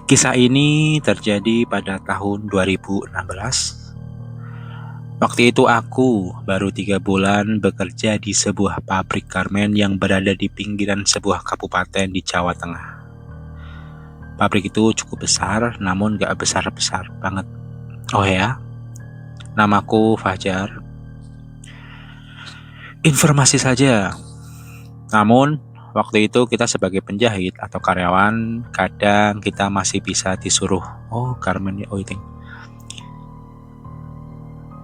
Kisah ini terjadi pada tahun 2016. Waktu itu aku baru 3 bulan bekerja di sebuah pabrik garmen yang berada di pinggiran sebuah kabupaten di Jawa Tengah. Pabrik itu cukup besar, namun gak besar-besar banget. Oh ya, namaku Fajar. Informasi saja. Namun, waktu itu kita sebagai penjahit atau karyawan, kadang kita masih bisa disuruh, garmen ya, itu.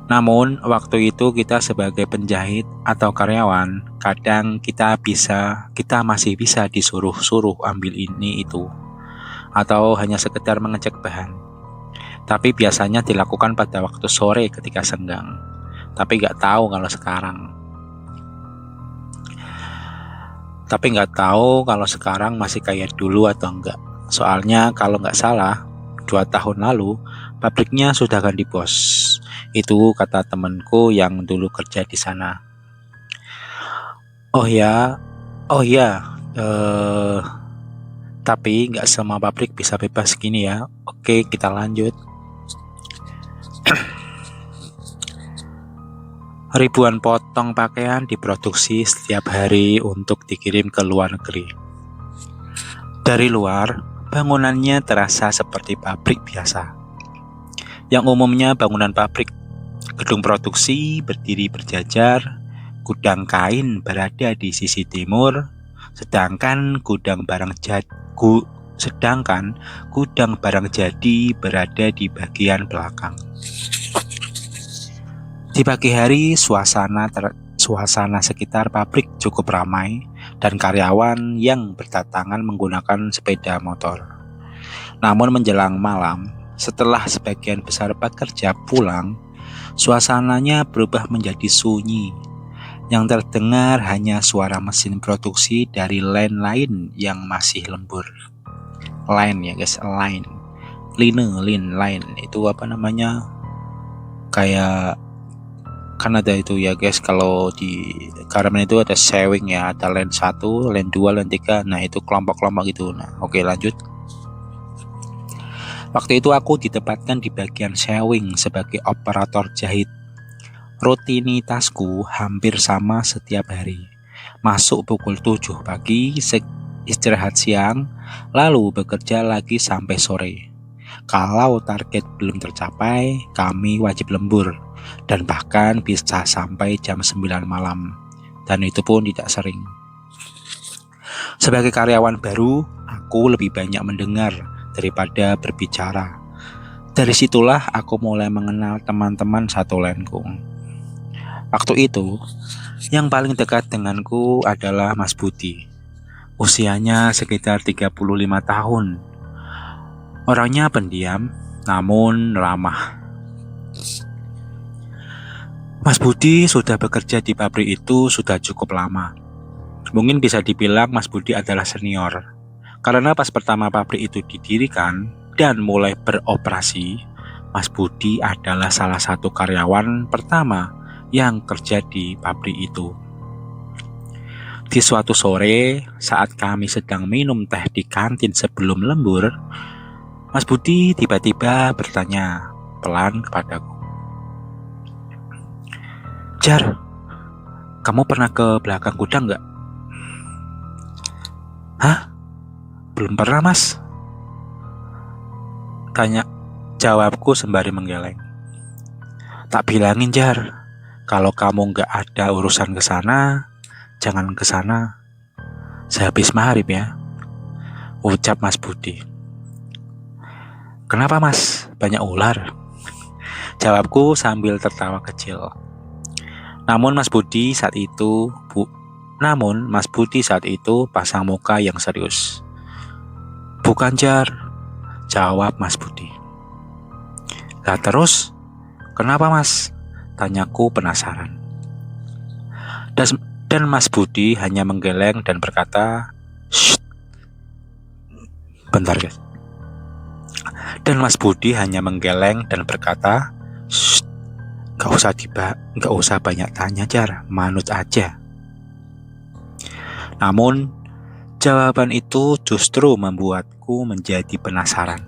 Namun, waktu itu kita sebagai penjahit atau karyawan, kadang kita masih bisa disuruh-suruh ambil ini itu, atau hanya sekedar mengecek bahan. Tapi biasanya dilakukan pada waktu sore ketika senggang. Tapi nggak tahu kalau sekarang masih kayak dulu atau enggak. Soalnya kalau nggak salah, 2 tahun lalu pabriknya sudah ganti bos. Itu kata temanku yang dulu kerja di sana. Oh ya, tapi nggak semua pabrik bisa bebas gini ya. Oke, kita lanjut. Ribuan potong pakaian diproduksi setiap hari untuk dikirim ke luar negeri. Dari luar, bangunannya terasa seperti pabrik biasa. Yang umumnya bangunan pabrik, gedung produksi berdiri berjajar, gudang kain berada di sisi timur, sedangkan gudang barang jadi berada di bagian belakang. Di pagi hari, suasana sekitar pabrik cukup ramai dan karyawan yang berdatangan menggunakan sepeda motor. Namun menjelang malam, setelah sebagian besar pekerja pulang, suasananya berubah menjadi sunyi. Yang terdengar hanya suara mesin produksi dari line lain yang masih lembur. Line ya guys, line itu apa namanya? Kayak kan ada itu ya guys, kalau di garmen itu ada sewing ya, ada line 1, line 2, line 3. Nah, itu kelompok-kelompok gitu. Nah, oke lanjut. Waktu itu aku ditempatkan di bagian sewing sebagai operator jahit. Rutinitasku hampir sama setiap hari. Masuk pukul 7 pagi, istirahat siang, lalu bekerja lagi sampai sore. Kalau target belum tercapai, kami wajib lembur dan bahkan bisa sampai jam 9 malam. Dan itu pun tidak sering. Sebagai karyawan baru, aku lebih banyak mendengar daripada berbicara. Dari situlah aku mulai mengenal teman-teman satu lainku. Waktu itu, yang paling dekat denganku adalah Mas Budi. Usianya sekitar 35 tahun. Orangnya pendiam, namun ramah. Mas Budi sudah bekerja di pabrik itu sudah cukup lama. Mungkin bisa dibilang Mas Budi adalah senior. Karena pas pertama pabrik itu didirikan dan mulai beroperasi, Mas Budi adalah salah satu karyawan pertama yang kerja di pabrik itu. Di suatu sore, saat kami sedang minum teh di kantin sebelum lembur, Mas Budi tiba-tiba bertanya pelan kepadaku. Jar, kamu pernah ke belakang gudang nggak? Hah? Belum pernah mas? Jawabku sembari menggeleng. Tak bilangin Jar, kalau kamu nggak ada urusan ke sana, jangan ke sana. Sehabis maghrib ya, ucap Mas Budi. Kenapa mas? Banyak ular? Jawabku sambil tertawa kecil. Namun Mas Budi saat itu pasang muka yang serius. Bukan Jar, jawab Mas Budi. Lah terus, kenapa mas? Tanyaku penasaran. Dan Mas Budi hanya menggeleng dan berkata, "Shh." Bentar guys. Dan Mas Budi hanya menggeleng dan berkata, "Shh, gak usah banyak tanya Jar, manut aja." Namun, jawaban itu justru membuatku menjadi penasaran.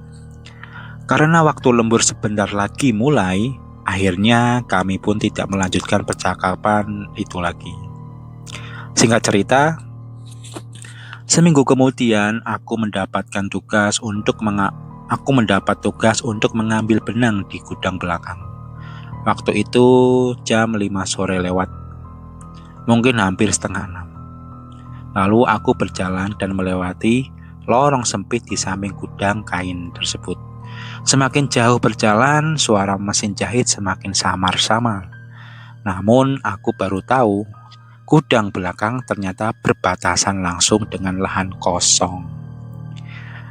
Karena waktu lembur sebentar lagi mulai, akhirnya kami pun tidak melanjutkan percakapan itu lagi. Singkat cerita, seminggu kemudian aku mendapat tugas untuk mengambil benang di gudang belakang. Waktu itu jam 5 sore lewat, mungkin hampir setengah 6. Lalu aku berjalan dan melewati lorong sempit di samping gudang kain tersebut. Semakin jauh berjalan, suara mesin jahit semakin samar-samar. Namun aku baru tahu, gudang belakang ternyata berbatasan langsung dengan lahan kosong.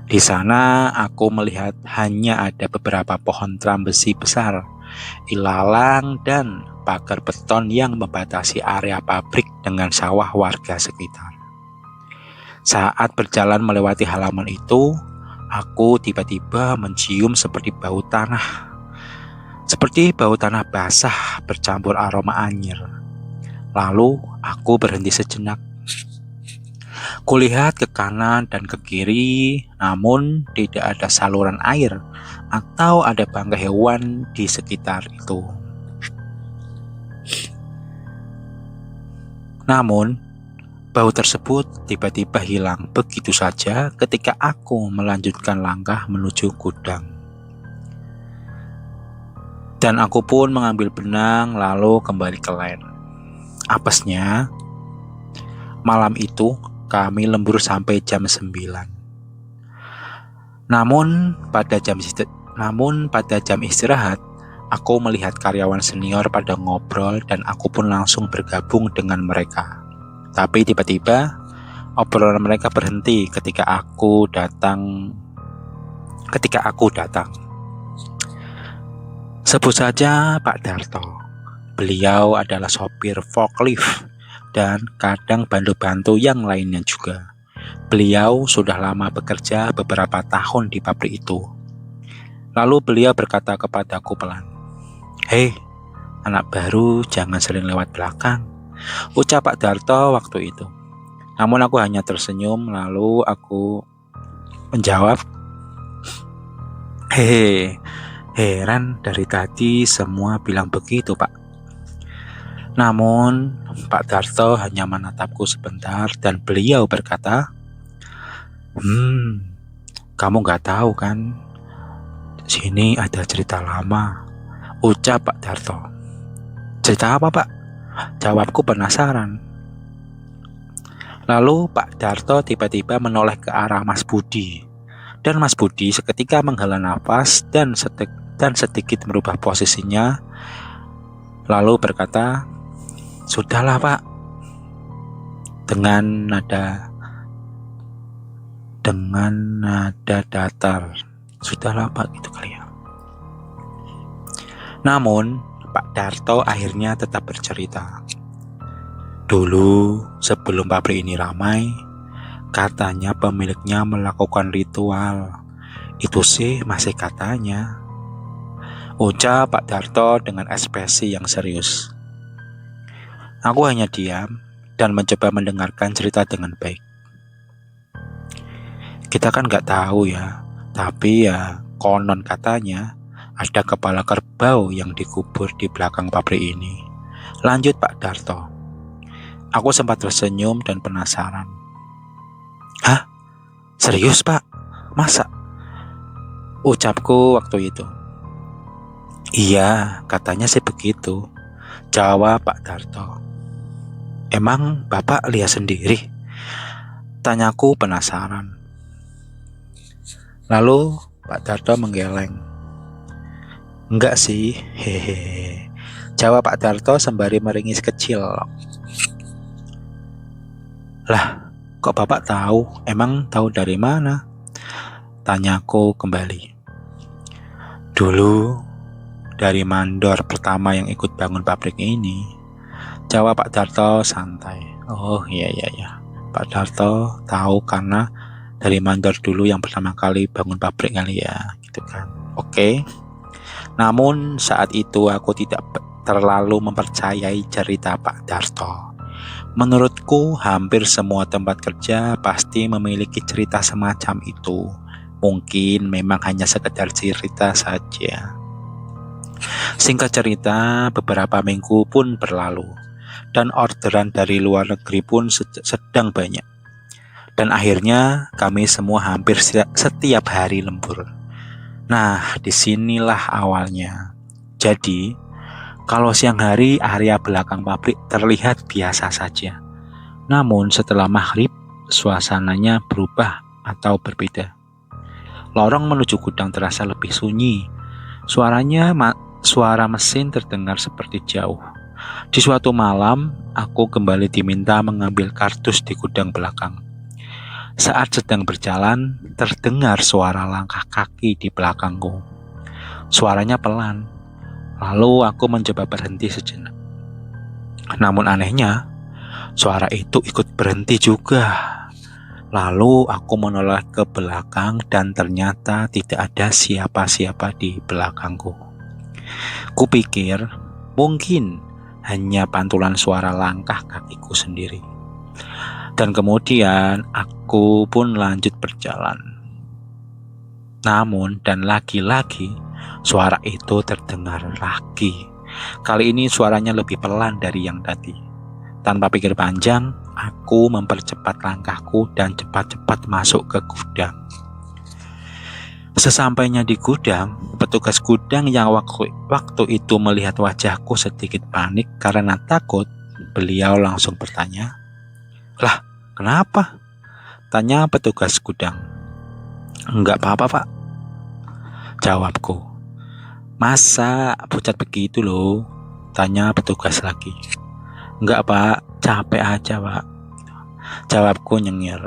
Di sana aku melihat hanya ada beberapa pohon teram besi besar, ilalang dan pagar beton yang membatasi area pabrik dengan sawah warga sekitar. Saat berjalan melewati halaman itu, aku tiba-tiba mencium seperti bau tanah basah bercampur aroma anyir. Lalu aku berhenti sejenak. Kulihat ke kanan dan ke kiri, namun tidak ada saluran air atau ada bangkai hewan di sekitar itu. Namun bau tersebut tiba-tiba hilang begitu saja ketika aku melanjutkan langkah menuju gudang. Dan aku pun mengambil benang lalu kembali ke len. Apesnya, malam itu kami lembur sampai jam 9. Namun pada jam istirahat, aku melihat karyawan senior pada ngobrol dan aku pun langsung bergabung dengan mereka. Tapi tiba-tiba obrolan mereka berhenti ketika aku datang. Sebut saja Pak Darto. Beliau adalah sopir forklift dan kadang bantu-bantu yang lainnya juga. Beliau sudah lama bekerja beberapa tahun di pabrik itu. Lalu beliau berkata kepadaku pelan, "Hei, anak baru jangan sering lewat belakang," ucap Pak Darto waktu itu. Namun aku hanya tersenyum lalu aku menjawab, "Hehe, heran dari tadi semua bilang begitu, Pak." Namun Pak Darto hanya menatapku sebentar dan beliau berkata, "Kamu gak tahu kan? Sini ada cerita lama," ucap Pak Darto. "Cerita apa, Pak?" Jawabku penasaran. Lalu Pak Darto tiba-tiba menoleh ke arah Mas Budi. Dan Mas Budi seketika menghela nafas dan sedikit merubah posisinya. Lalu berkata, "Sudahlah, Pak." Dengan nada datar. "Sudahlah, Pak," gitu kali ya. Namun Pak Darto akhirnya tetap bercerita. "Dulu sebelum pabrik ini ramai, katanya pemiliknya melakukan ritual. Itu sih masih katanya," ucap Pak Darto dengan ekspresi yang serius. Aku hanya diam dan mencoba mendengarkan cerita dengan baik. Kita kan gak tahu ya, tapi ya konon katanya ada kepala kerbau yang dikubur di belakang pabrik ini, lanjut Pak Darto. Aku sempat tersenyum dan penasaran. "Hah? Serius, Pak? Masa?" ucapku waktu itu. "Iya, katanya sih begitu," jawab Pak Darto. "Emang Bapak lihat sendiri?" tanyaku penasaran. Lalu Pak Darto menggeleng. "Enggak sih, hehehe," jawab Pak Darto sembari meringis kecil. "Lah, kok Bapak tahu? Emang tahu dari mana?" tanyaku kembali. "Dulu dari mandor pertama yang ikut bangun pabrik ini," jawab Pak Darto santai. "Oh iya. Pak Darto tahu karena dari mandor dulu yang pertama kali bangun pabrik kali ya, gitu kan. Oke. Namun saat itu aku tidak terlalu mempercayai cerita Pak Darto. Menurutku hampir semua tempat kerja pasti memiliki cerita semacam itu. Mungkin memang hanya sekedar cerita saja. Singkat cerita, beberapa minggu pun berlalu, dan orderan dari luar negeri pun sedang banyak. Dan akhirnya kami semua hampir setiap hari lembur. Nah, disinilah awalnya. Jadi, kalau siang hari area belakang pabrik terlihat biasa saja. Namun setelah maghrib, suasananya berubah atau berbeda. Lorong menuju gudang terasa lebih sunyi. Suara mesin terdengar seperti jauh. Di suatu malam, aku kembali diminta mengambil kardus di gudang belakang. Saat sedang berjalan, terdengar suara langkah kaki di belakangku. Suaranya pelan. Lalu aku mencoba berhenti sejenak. Namun anehnya, suara itu ikut berhenti juga. Lalu aku menoleh ke belakang dan ternyata tidak ada siapa-siapa di belakangku. Kupikir mungkin hanya pantulan suara langkah kakiku sendiri. Dan kemudian aku pun lanjut berjalan. Namun dan lagi-lagi suara itu terdengar lagi. Kali ini suaranya lebih pelan dari yang tadi. Tanpa pikir panjang, aku mempercepat langkahku dan cepat-cepat masuk ke gudang. Sesampainya di gudang, petugas gudang yang waktu itu melihat wajahku sedikit panik karena takut, beliau langsung bertanya, "Lah, kenapa?" Tanya petugas gudang. "Enggak apa-apa, Pak," jawabku. "Masa pucat begitu loh?" Tanya petugas lagi. "Enggak, Pak, capek aja, Pak," jawabku nyengir.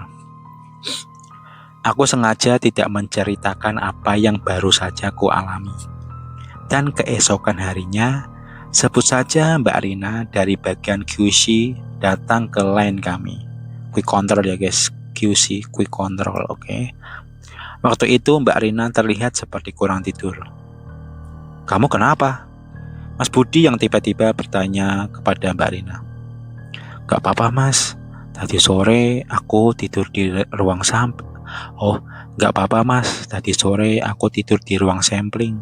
Aku sengaja tidak menceritakan apa yang baru saja ku alami. Dan keesokan harinya, sebut saja Mbak Rina dari bagian QC datang ke line kami. Quick control ya guys, QC, quick control, oke. Waktu itu Mbak Rina terlihat seperti kurang tidur. "Kamu kenapa?" Mas Budi yang tiba-tiba bertanya kepada Mbak Rina. "Gak apa-apa Mas, tadi sore aku tidur di ruang sampling." "Oh, gak apa-apa Mas, tadi sore aku tidur di ruang sampling,"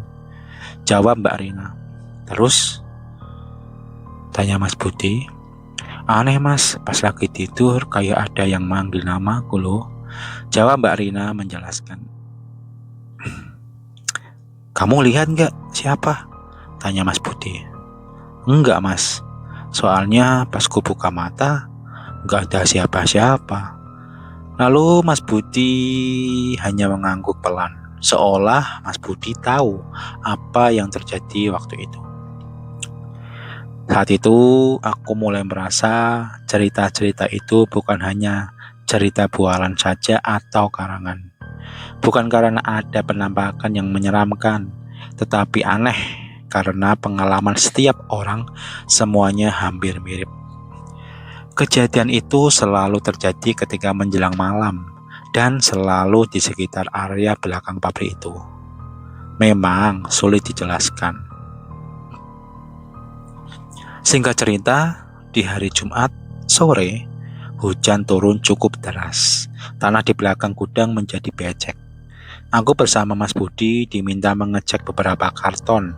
jawab Mbak Rina. "Terus?" tanya Mas Budi. "Aneh Mas, pas lagi tidur kayak ada yang manggil namaku loh," jawab Mbak Rina menjelaskan. "Kamu lihat gak siapa?" tanya Mas Budi. "Enggak Mas, soalnya pas ku buka mata gak ada siapa-siapa." Lalu Mas Budi hanya mengangguk pelan, seolah Mas Budi tahu apa yang terjadi waktu itu. Saat itu aku mulai merasa cerita-cerita itu bukan hanya cerita bualan saja atau karangan. Bukan karena ada penampakan yang menyeramkan, tetapi aneh karena pengalaman setiap orang semuanya hampir mirip. Kejadian itu selalu terjadi ketika menjelang malam dan selalu di sekitar area belakang pabrik itu. Memang sulit dijelaskan. Singkat cerita, di hari Jumat sore, hujan turun cukup deras. Tanah di belakang gudang menjadi becek. Aku bersama Mas Budi diminta mengecek beberapa karton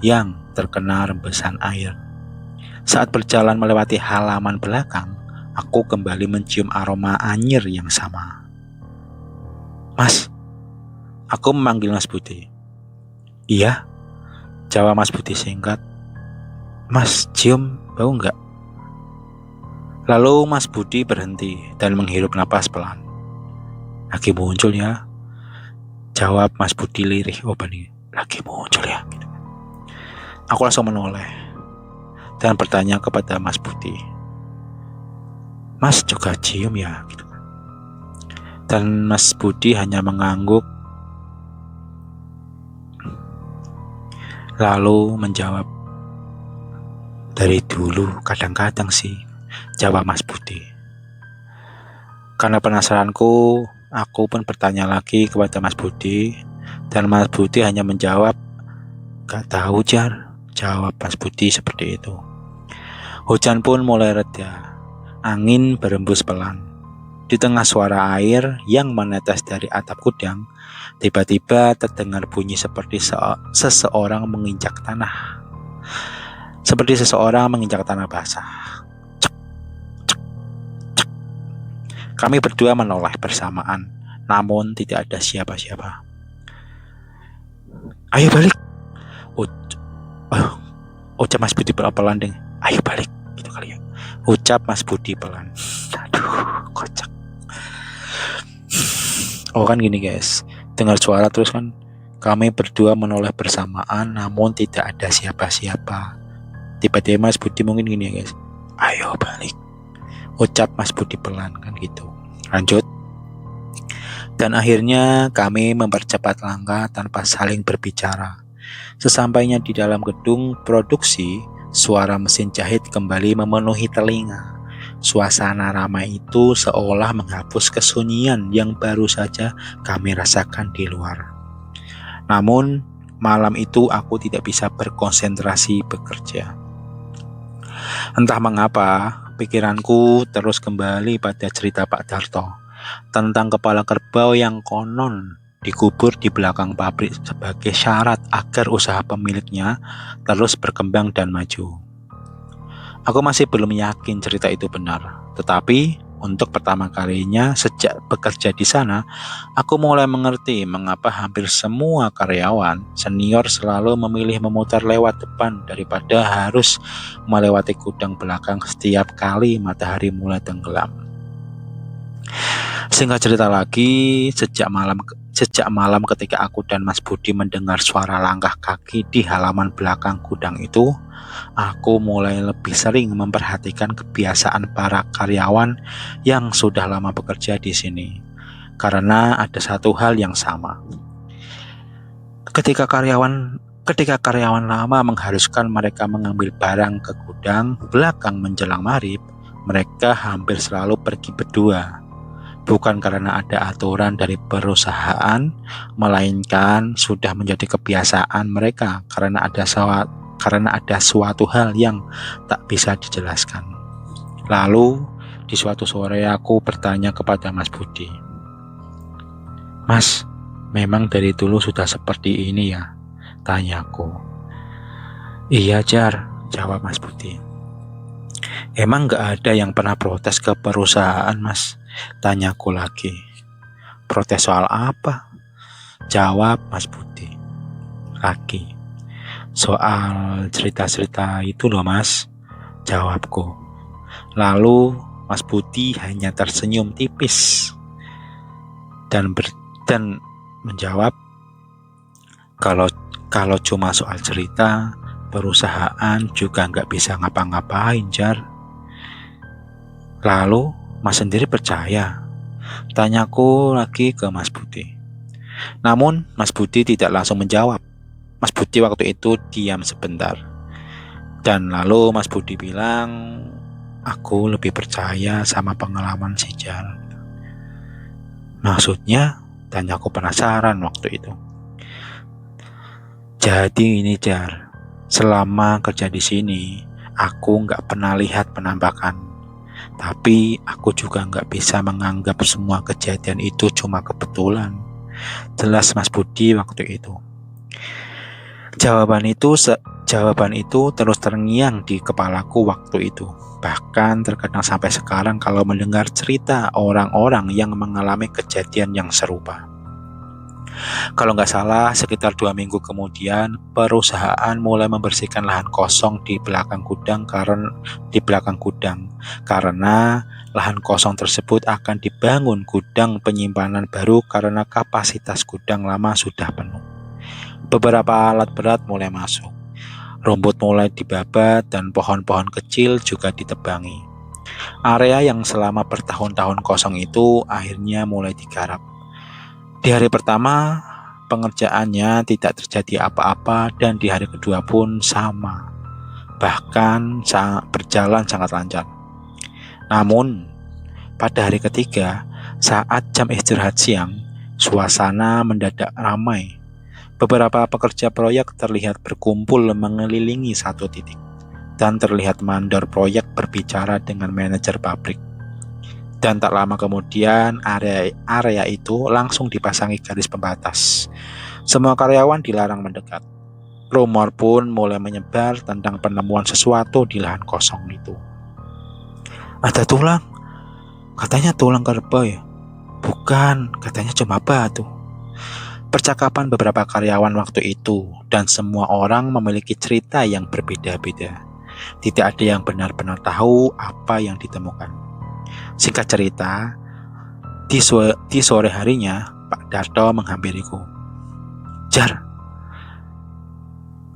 yang terkena rembesan air. Saat berjalan melewati halaman belakang, aku kembali mencium aroma anyir yang sama. "Mas," aku memanggil Mas Budi. "Iya," jawab Mas Budi singkat. "Mas, cium bau nggak?" Lalu Mas Budi berhenti dan menghirup napas pelan. "Lagi muncul ya," jawab Mas Budi lirih. "Oh benih, lagi muncul ya." Aku langsung menoleh dan bertanya kepada Mas Budi, "Mas juga cium ya?" Dan Mas Budi hanya mengangguk lalu menjawab, "Dari dulu kadang-kadang sih," jawab Mas Budi. Karena penasaranku, aku pun bertanya lagi kepada Mas Budi, dan Mas Budi hanya menjawab, "Gak tahu Jar," jawab Mas Budi seperti itu. Hujan pun mulai reda, angin berembus pelan. Di tengah suara air yang menetes dari atap gudang, tiba-tiba terdengar bunyi seperti seseorang menginjak tanah. Seperti seseorang menginjak tanah basah. Kami berdua menoleh bersamaan, namun tidak ada siapa-siapa. Ayo balik, ucap Mas Budi pelan deh. Ayo balik, gitu kali ya. Ucap Mas Budi pelan. Aduh, kocak. Oh kan gini guys, dengar suara terus kan. Kami berdua menoleh bersamaan, namun tidak ada siapa-siapa. Tiba-tiba Mas Budi mungkin gini ya guys. Ayo balik, ucap Mas Budi pelan kan gitu. Lanjut. Dan akhirnya kami mempercepat langkah tanpa saling berbicara. Sesampainya di dalam gedung produksi, suara mesin jahit kembali memenuhi telinga. Suasana ramai itu seolah menghapus kesunyian yang baru saja kami rasakan di luar. Namun, malam itu aku tidak bisa berkonsentrasi bekerja. Entah mengapa, pikiranku terus kembali pada cerita Pak Darto tentang kepala kerbau yang konon dikubur di belakang pabrik sebagai syarat agar usaha pemiliknya terus berkembang dan maju. Aku masih belum yakin cerita itu benar, tetapi untuk pertama kalinya sejak bekerja di sana, aku mulai mengerti mengapa hampir semua karyawan senior selalu memilih memutar lewat depan daripada harus melewati gudang belakang setiap kali matahari mulai tenggelam. Singkat cerita lagi, sejak malam ketika aku dan Mas Budi mendengar suara langkah kaki di halaman belakang gudang itu, aku mulai lebih sering memperhatikan kebiasaan para karyawan yang sudah lama bekerja di sini. Karena ada satu hal yang sama. Ketika karyawan lama mengharuskan mereka mengambil barang ke gudang belakang menjelang maghrib, mereka hampir selalu pergi berdua. Bukan karena ada aturan dari perusahaan, melainkan sudah menjadi kebiasaan mereka karena ada suatu hal yang tak bisa dijelaskan. Lalu, di suatu sore aku bertanya kepada Mas Budi. Mas, memang dari dulu sudah seperti ini ya? Tanyaku. Iya Jar, jawab Mas Budi. Emang gak ada yang pernah protes ke perusahaan Mas? Tanyaku lagi. Protes soal apa? Jawab Mas Budi lagi. Soal cerita-cerita itu loh Mas, jawabku. Lalu Mas Budi hanya tersenyum tipis dan menjawab, kalau cuma soal cerita, perusahaan juga nggak bisa ngapa-ngapain Jar. Lalu Mas sendiri percaya? Tanyaku lagi ke Mas Budi. Namun Mas Budi tidak langsung menjawab. Mas Budi waktu itu diam sebentar. Dan lalu Mas Budi bilang, aku lebih percaya sama pengalaman si Jar. Maksudnya? Tanyaku penasaran waktu itu. Jadi ini Jar, selama kerja di sini, aku nggak pernah lihat penampakan. Tapi aku juga nggak bisa menganggap semua kejadian itu cuma kebetulan. Jelas Mas Budi waktu itu. Jawaban itu terus terngiang di kepalaku waktu itu. Bahkan terkadang sampai sekarang kalau mendengar cerita orang-orang yang mengalami kejadian yang serupa. Kalau nggak salah, sekitar 2 minggu kemudian, perusahaan mulai membersihkan lahan kosong di belakang gudang karena lahan kosong tersebut akan dibangun gudang penyimpanan baru karena kapasitas gudang lama sudah penuh. Beberapa alat berat mulai masuk, rumput mulai dibabat, dan pohon-pohon kecil juga ditebangi. Area yang selama bertahun-tahun kosong itu akhirnya mulai digarap. Di hari pertama, pengerjaannya tidak terjadi apa-apa dan di hari kedua pun sama. Bahkan berjalan sangat lancar. Namun, pada hari ketiga, saat jam istirahat siang, suasana mendadak ramai. Beberapa pekerja proyek terlihat berkumpul mengelilingi satu titik dan terlihat mandor proyek berbicara dengan manajer pabrik. Dan tak lama kemudian area itu langsung dipasangi garis pembatas. Semua karyawan dilarang mendekat. Rumor pun mulai menyebar tentang penemuan sesuatu di lahan kosong itu. Ada tulang, katanya tulang kerbau ya. Bukan, katanya cuma batu. Percakapan beberapa karyawan waktu itu, dan semua orang memiliki cerita yang berbeda-beda. Tidak ada yang benar-benar tahu apa yang ditemukan. Singkat cerita, di sore harinya, Pak Darto menghampiriku. Jar,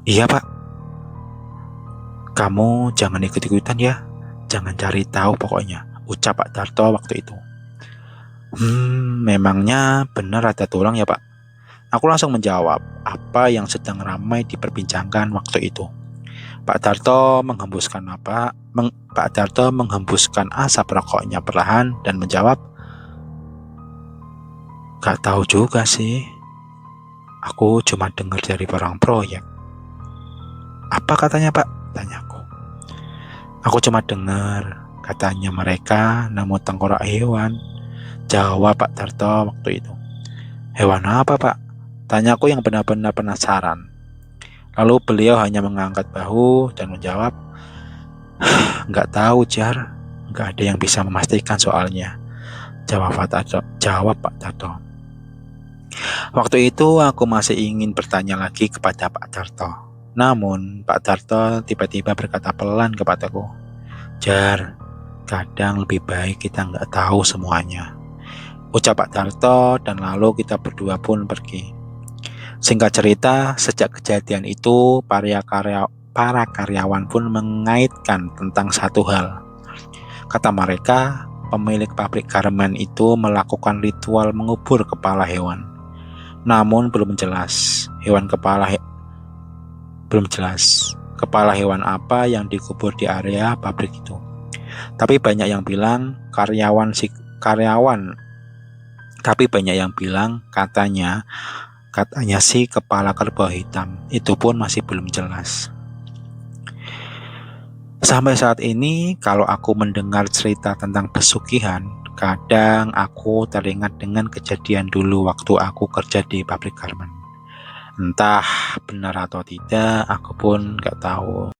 iya Pak, kamu jangan ikut-ikutan ya, jangan cari tahu pokoknya, ucap Pak Darto waktu itu. Memangnya benar ada tulang ya Pak? Aku langsung menjawab apa yang sedang ramai diperbincangkan waktu itu. Pak Darto menghembuskan asap rokoknya perlahan dan menjawab, gak tahu juga sih. Aku cuma dengar dari orang proyek. Apa katanya Pak? Tanyaku. Aku cuma dengar katanya mereka nemu tengkorak hewan. Jawab Pak Darto waktu itu. Hewan apa Pak? Tanyaku yang benar-benar penasaran. Lalu beliau hanya mengangkat bahu dan menjawab, nggak tahu Jar, nggak ada yang bisa memastikan soalnya. Jawab Pak Darto. Waktu itu aku masih ingin bertanya lagi kepada Pak Darto. Namun Pak Darto tiba-tiba berkata pelan kepadaku, Jar, kadang lebih baik kita nggak tahu semuanya. Ucap Pak Darto dan lalu kita berdua pun pergi. Singkat cerita, sejak kejadian itu para karyawan pun mengaitkan tentang satu hal. Kata mereka, pemilik pabrik garmen itu melakukan ritual mengubur kepala hewan. Namun belum jelas kepala hewan apa yang dikubur di area pabrik itu. Tapi banyak yang bilang katanya sih kepala kerbau hitam. Itu pun masih belum jelas. Sampai saat ini kalau aku mendengar cerita tentang pesugihan, kadang aku teringat dengan kejadian dulu waktu aku kerja di pabrik garmen. Entah benar atau tidak, aku pun gak tahu.